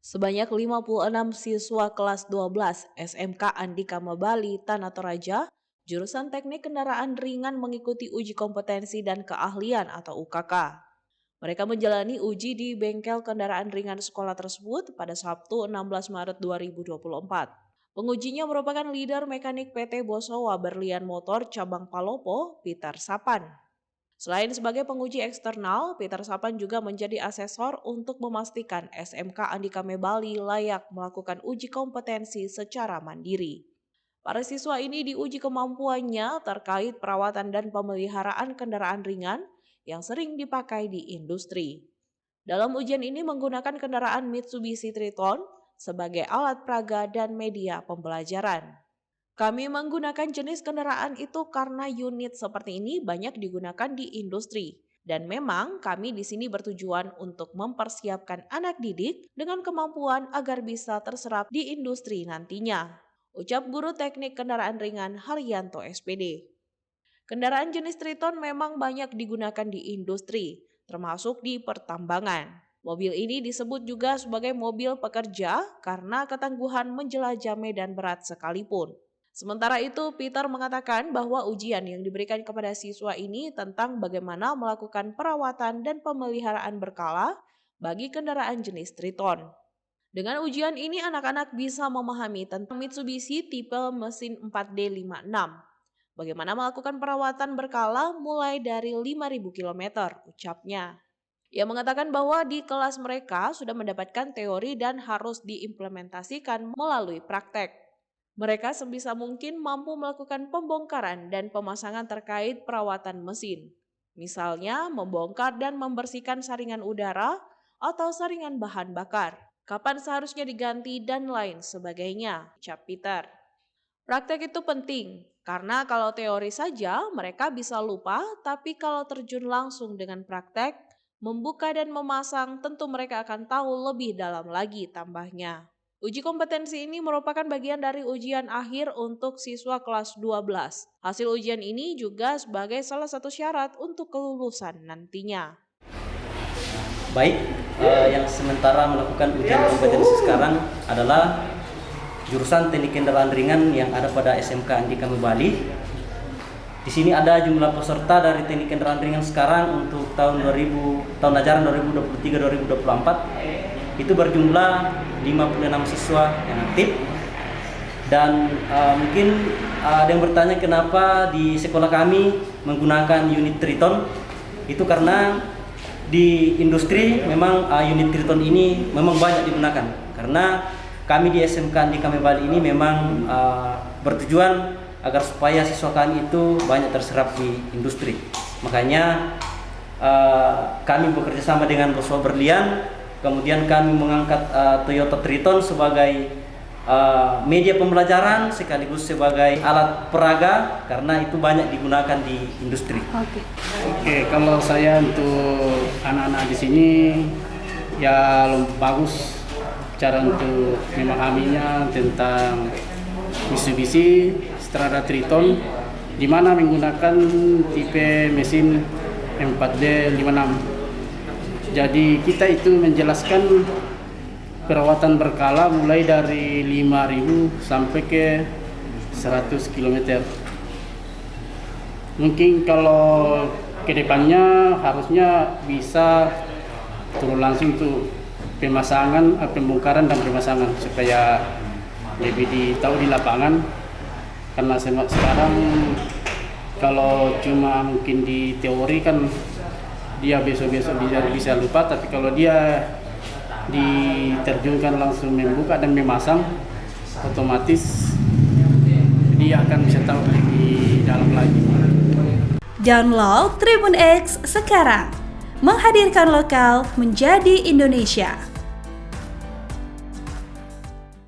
Sebanyak 56 siswa kelas 12 SMK Andika Mabali, Tanah Toraja, jurusan Teknik Kendaraan Ringan mengikuti uji kompetensi dan keahlian atau UKK. Mereka menjalani uji di bengkel kendaraan ringan sekolah tersebut pada Sabtu 16 Maret 2024. Pengujinya merupakan leader mekanik PT Bosowa Berlian Motor Cabang Palopo, Peter Sapan. Selain sebagai penguji eksternal, Peter Sapan juga menjadi asesor untuk memastikan SMK Andika Mabali layak melakukan uji kompetensi secara mandiri. Para siswa ini diuji kemampuannya terkait perawatan dan pemeliharaan kendaraan ringan yang sering dipakai di industri. Dalam ujian ini menggunakan kendaraan Mitsubishi Triton sebagai alat peraga dan media pembelajaran. Kami menggunakan jenis kendaraan itu karena unit seperti ini banyak digunakan di industri. Dan memang kami di sini bertujuan untuk mempersiapkan anak didik dengan kemampuan agar bisa terserap di industri nantinya. Ucap Guru Teknik Kendaraan Ringan Haryanto SPD. Kendaraan jenis Triton memang banyak digunakan di industri, termasuk di pertambangan. Mobil ini disebut juga sebagai mobil pekerja karena ketangguhan menjelajah medan berat sekalipun. Sementara itu, Peter mengatakan bahwa ujian yang diberikan kepada siswa ini tentang bagaimana melakukan perawatan dan pemeliharaan berkala bagi kendaraan jenis Triton. Dengan ujian ini, anak-anak bisa memahami tentang Mitsubishi tipe mesin 4D56. Bagaimana melakukan perawatan berkala mulai dari 5.000 km, ucapnya. Ia mengatakan bahwa di kelas mereka sudah mendapatkan teori dan harus diimplementasikan melalui praktek. Mereka sebisa mungkin mampu melakukan pembongkaran dan pemasangan terkait perawatan mesin. Misalnya membongkar dan membersihkan saringan udara atau saringan bahan bakar. Kapan seharusnya diganti dan lain sebagainya, ucap Peter. Praktek itu penting karena kalau teori saja mereka bisa lupa, tapi kalau terjun langsung dengan praktek, membuka dan memasang tentu mereka akan tahu lebih dalam lagi, tambahnya. Uji kompetensi ini merupakan bagian dari ujian akhir untuk siswa kelas 12. Hasil ujian ini juga sebagai salah satu syarat untuk kelulusan nantinya. Baik, yang sementara melakukan ujian kompetensi sekarang adalah jurusan Teknik Kendaraan Ringan yang ada pada SMK Andika Mabali. Di sini ada jumlah peserta dari Teknik Kendaraan Ringan sekarang untuk tahun ajaran 2023-2024 itu berjumlah 56 siswa yang aktif. Dan mungkin ada yang bertanya kenapa di sekolah kami menggunakan unit Triton. Itu karena di industri memang unit Triton ini memang banyak digunakan. Karena kami di SMK Andika Mabali ini memang bertujuan agar supaya siswa kami itu banyak terserap di industri. Makanya kami bekerja sama dengan Bosowa Berlian. Kemudian kami mengangkat Toyota Triton sebagai media pembelajaran sekaligus sebagai alat peraga karena itu banyak digunakan di industri. Oke, kalau saya untuk anak-anak di sini ya bagus cara untuk memahaminya tentang Mitsubishi Strada Triton di mana menggunakan tipe mesin 4D56. Jadi kita itu menjelaskan perawatan berkala mulai dari 5.000 sampai ke 100 km. Mungkin kalau kedepannya harusnya bisa turun langsung tuh pemasangan, pembongkaran dan pemasangan supaya lebih ditahu di lapangan. Karena sekarang kalau cuma mungkin di teori kan dia besok-besok bisa lupa, tapi kalau dia diterjunkan langsung membuka dan memasang, otomatis dia akan bisa tahu lebih dalam lagi. Download Tribun X sekarang, menghadirkan lokal menjadi Indonesia.